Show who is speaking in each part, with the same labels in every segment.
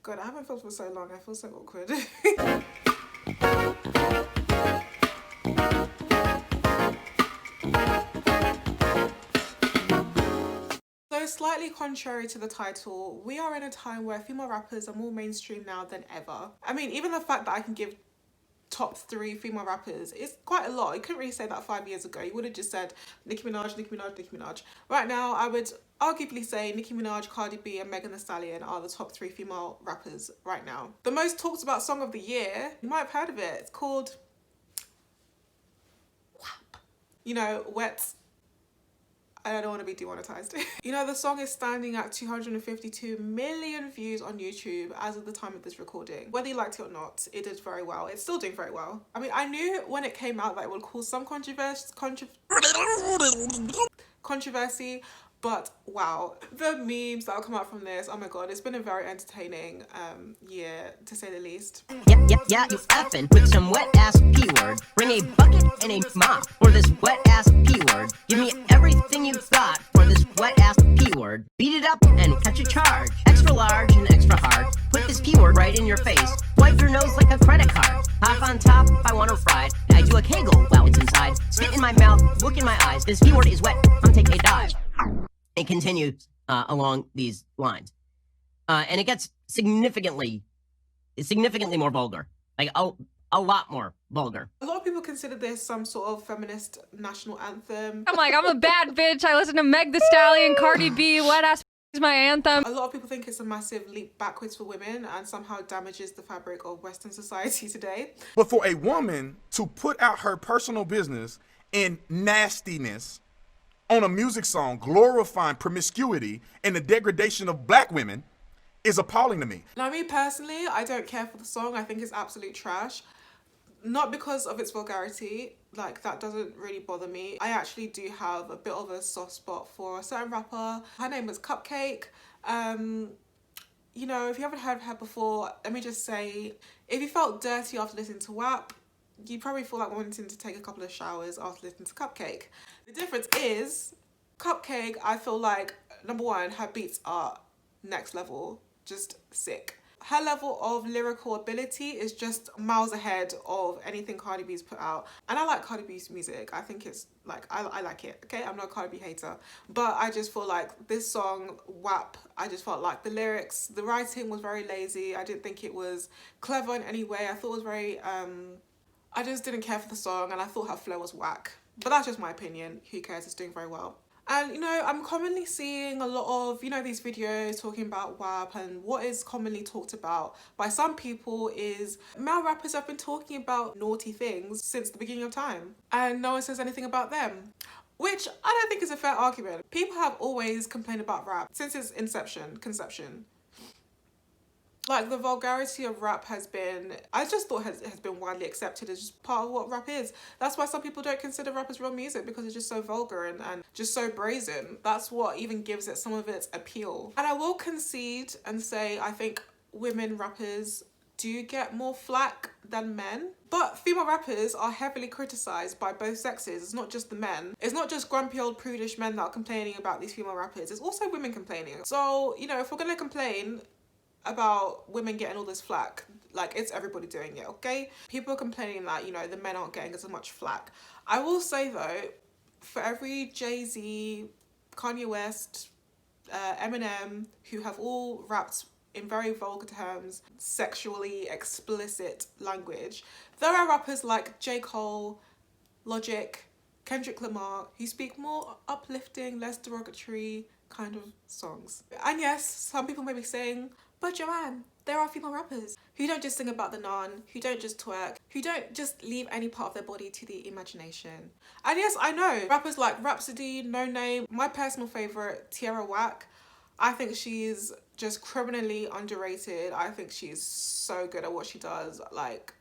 Speaker 1: God, I haven't filmed for so long. I feel so awkward. So slightly contrary to the title, we are in a time where female rappers are more mainstream now than ever. I mean, even the fact that I can give top 3 female rappers is quite a lot. You couldn't really say that 5 years ago. You would have just said Nicki Minaj, Nicki Minaj, Nicki Minaj. Right now, I would arguably say Nicki Minaj, Cardi B and Megan Thee Stallion are the top 3 female rappers right now. The most talked about song of the year, you might have heard of it. It's called WAP. You know, Wet. I don't want to be demonetized. You know, the song is standing at 252 million views on YouTube as of the time of this recording. Whether you liked it or not, it did very well. It's still doing very well. I mean, I knew when it came out that it would cause some controversy, but wow, the memes that will come out from this, oh my god, it's been a very entertaining year, to say the least.
Speaker 2: Yeah, you effing with some wet-ass P-word. Bring a bucket and a mop for this wet-ass P-word. Give me everything you've got for this wet-ass P-word. Beat it up and catch a charge. Extra large and extra hard. Put this P-word right in your face. Wipe your nose like a credit card. Hop on top if I want to ride. I do a kegel while it's inside. Spit in my mouth, look in my eyes. This P-word is wet. I'm take a dive. It continues along these lines. And it gets significantly more vulgar. Like, a lot more vulgar.
Speaker 1: A lot of people consider this some sort of feminist national anthem.
Speaker 3: I'm like, I'm a bad bitch. I listen to Meg Thee Stallion, Cardi B, Wet Ass is my anthem.
Speaker 1: A lot of people think it's a massive leap backwards for women and somehow damages the fabric of Western society today.
Speaker 4: But for a woman to put out her personal business in nastiness on a music song glorifying promiscuity and the degradation of black women is appalling to me.
Speaker 1: Now, me personally, I don't care for the song. I think it's absolute trash. Not because of its vulgarity, like that doesn't really bother me. I actually do have a bit of a soft spot for a certain rapper. Her name was Cupcake. You know, if you haven't heard of her before, let me just say, if you felt dirty after listening to WAP, you probably feel like wanting to take a couple of showers after listening to Cupcake. The difference is, Cupcake, I feel like, number one, her beats are next level, just sick. Her level of lyrical ability is just miles ahead of anything Cardi B's put out. And I like Cardi B's music. I think it's like, I like it, okay? I'm not a Cardi B hater. But I just feel like this song, WAP, I just felt like the lyrics, the writing was very lazy. I didn't think it was clever in any way. I thought it was very, I just didn't care for the song and I thought her flow was whack. But that's just my opinion. Who cares? It's doing very well. And, you know, I'm commonly seeing a lot of, you know, these videos talking about WAP, and what is commonly talked about by some people is male rappers have been talking about naughty things since the beginning of time and no one says anything about them. Which I don't think is a fair argument. People have always complained about rap since its conception. Like, the vulgarity of rap has been, I just thought has been widely accepted as just part of what rap is. That's why some people don't consider rap as real music, because it's just so vulgar and just so brazen. That's what even gives it some of its appeal. And I will concede and say I think women rappers do get more flack than men. But female rappers are heavily criticised by both sexes. It's not just the men. It's not just grumpy old prudish men that are complaining about these female rappers. It's also women complaining. So, you know, if we're gonna complain about women getting all this flack, like, it's everybody doing it, okay? People are complaining that, you know, the men aren't getting as much flack. I will say though, for every Jay-Z, Kanye West, Eminem, who have all rapped in very vulgar terms, sexually explicit language, there are rappers like J. Cole, Logic, Kendrick Lamar, who speak more uplifting, less derogatory kind of songs. And yes, some people may be saying, but Joanne, there are female rappers who don't just sing about the naan, who don't just twerk, who don't just leave any part of their body to the imagination. And yes, I know, rappers like Rhapsody, No Name, my personal favourite, Tierra Whack, I think she's just criminally underrated. I think she's so good at what she does. Like,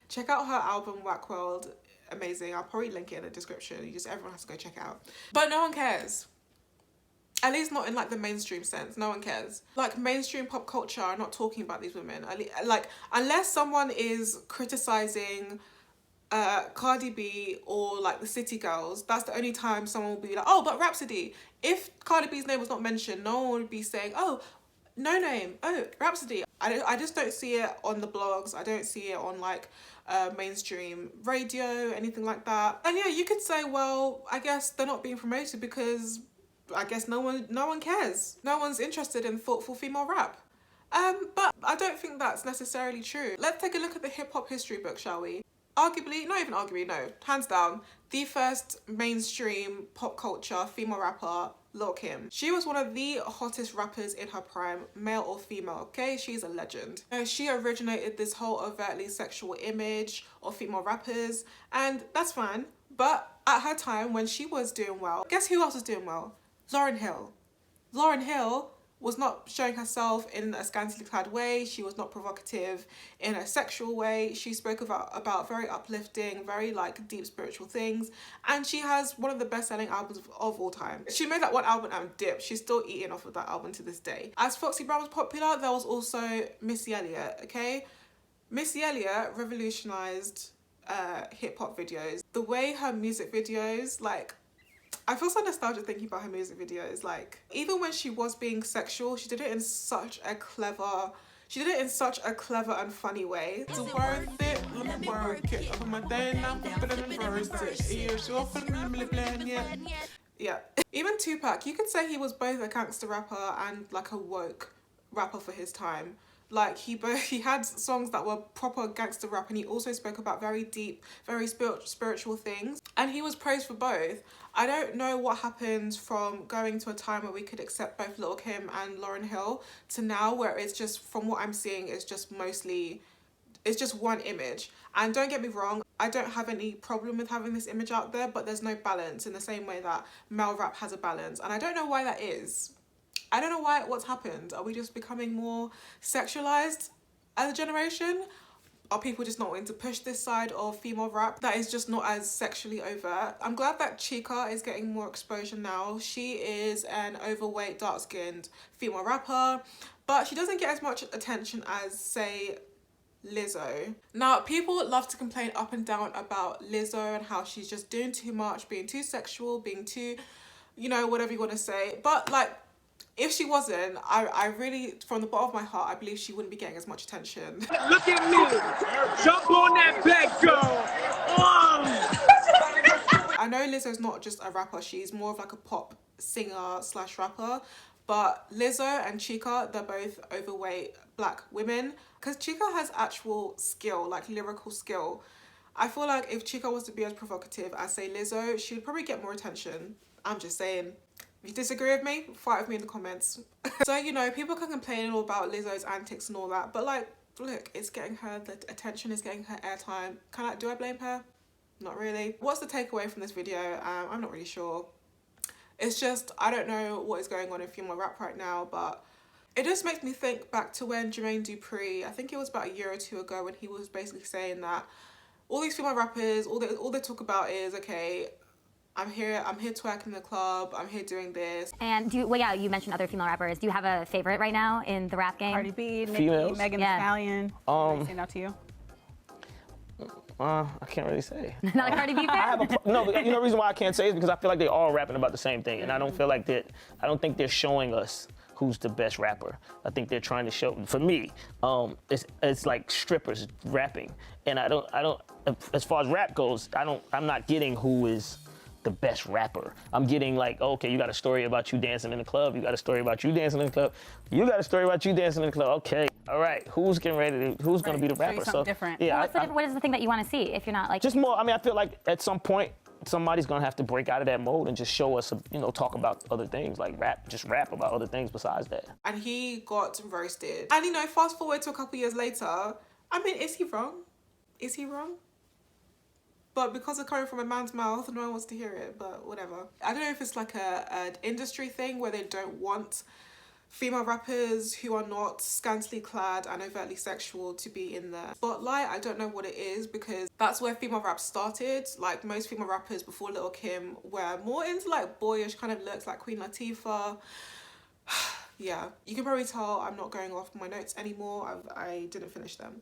Speaker 1: check out her album, Whack World. Amazing. I'll probably link it in the description. Everyone has to go check it out. But no one cares. At least not in like the mainstream sense. No one cares. Like, mainstream pop culture are not talking about these women. Like, unless someone is criticising Cardi B or like the City Girls, that's the only time someone will be like, oh, but Rhapsody. If Cardi B's name was not mentioned, no one would be saying, oh, No Name. Oh, Rhapsody. I just don't see it on the blogs. I don't see it on like mainstream radio, anything like that. And yeah, you could say, well, I guess they're not being promoted because I guess no one cares. No one's interested in thoughtful female rap. But I don't think that's necessarily true. Let's take a look at the hip hop history book, shall we? Arguably, not even arguably, no, hands down, the first mainstream pop culture female rapper, Lil' Kim. She was one of the hottest rappers in her prime, male or female, okay? She's a legend. She originated this whole overtly sexual image of female rappers, and that's fine. But at her time, when she was doing well, guess who else was doing well? Lauryn Hill. Lauryn Hill was not showing herself in a scantily clad way. She was not provocative in a sexual way. She spoke about very uplifting, very like deep spiritual things. And she has one of the best selling albums of all time. She made that one album and dipped. She's still eating off of that album to this day. As Foxy Brown was popular, there was also Missy Elliot, okay? Missy Elliot revolutionized hip hop videos. The way her music videos, like, I feel so nostalgic thinking about her music videos. Like, even when she was being sexual, she did it in such a clever and funny way. It's worth it, let me work it. Over my day now, but I'm yeah. Even Tupac, you could say he was both a gangster rapper and like a woke rapper for his time. Like, he had songs that were proper gangster rap, and he also spoke about very deep, very spiritual things. And he was praised for both. I don't know what happened from going to a time where we could accept both Lil' Kim and Lauryn Hill to now where it's just, from what I'm seeing, it's just one image. And don't get me wrong, I don't have any problem with having this image out there, but there's no balance in the same way that male rap has a balance. And I don't know why that is. I don't know what's happened. Are we just becoming more sexualized as a generation? Are people just not wanting to push this side of female rap that is just not as sexually overt? I'm glad that Chica is getting more exposure now. She is an overweight, dark-skinned female rapper, but she doesn't get as much attention as, say, Lizzo. Now, people love to complain up and down about Lizzo and how she's just doing too much, being too sexual, being too, you know, whatever you want to say. But, like, if she wasn't, I really, from the bottom of my heart, I believe she wouldn't be getting as much attention.
Speaker 5: Look at me! Jump on that back, girl!
Speaker 1: I know Lizzo's not just a rapper, she's more of like a pop singer / rapper. But Lizzo and Chica, they're both overweight black women. Because Chica has actual skill, like lyrical skill. I feel like if Chica was to be as provocative as, say, Lizzo, she would probably get more attention. I'm just saying. If you disagree with me, fight with me in the comments. So, you know, people can complain all about Lizzo's antics and all that, but like, look, it's getting her the attention, it's getting her airtime. Do I blame her? Not really. What's the takeaway from this video? I'm not really sure. It's just, I don't know what is going on in female rap right now, but it just makes me think back to when Jermaine Dupri, I think it was about a year or two ago, when he was basically saying that all these female rappers, all they talk about is, okay, I'm here twerking in the club, I'm here doing this.
Speaker 6: And you mentioned other female rappers. Do you have a favorite right now in the rap game?
Speaker 7: Cardi B, Nicki,
Speaker 8: Females?
Speaker 7: Megan Thee Stallion. Stand out to you?
Speaker 8: I can't really say.
Speaker 6: Not a Cardi B fan?
Speaker 8: No, you know the reason why I can't say is because I feel like they're all rapping about the same thing, and I don't feel like I don't think they're showing us who's the best rapper. I think they're trying to show, for me, it's like strippers rapping, and I don't. As far as rap goes, I'm not getting who is the best rapper. I'm getting like, okay, you got a story about you dancing in the club. You got a story about you dancing in the club. You got a story about you dancing in the club. Okay, all right. Who's getting ready to? Who's going to be the rapper?
Speaker 7: So different.
Speaker 6: Yeah. What is the thing that you want to see if you're not like?
Speaker 8: Just more. I mean, I feel like at some point somebody's going to have to break out of that mode and just show us, talk about other things, like just rap about other things besides that.
Speaker 1: And he got roasted. And fast forward to a couple years later. I mean, is he wrong? Is he wrong? But because it's coming from a man's mouth, no one wants to hear it, but whatever. I don't know if it's like an industry thing where they don't want female rappers who are not scantily clad and overtly sexual to be in the spotlight. I don't know what it is, because that's where female rap started. Like, most female rappers before Lil' Kim were more into like boyish kind of looks, like Queen Latifah. Yeah, you can probably tell I'm not going off my notes anymore. I didn't finish them.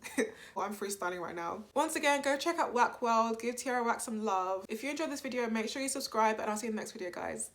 Speaker 1: Well, I'm freestyling right now. Once again, go check out Wack World, give Tierra Wack some love. If you enjoyed this video, make sure you subscribe, and I'll see you in the next video, guys.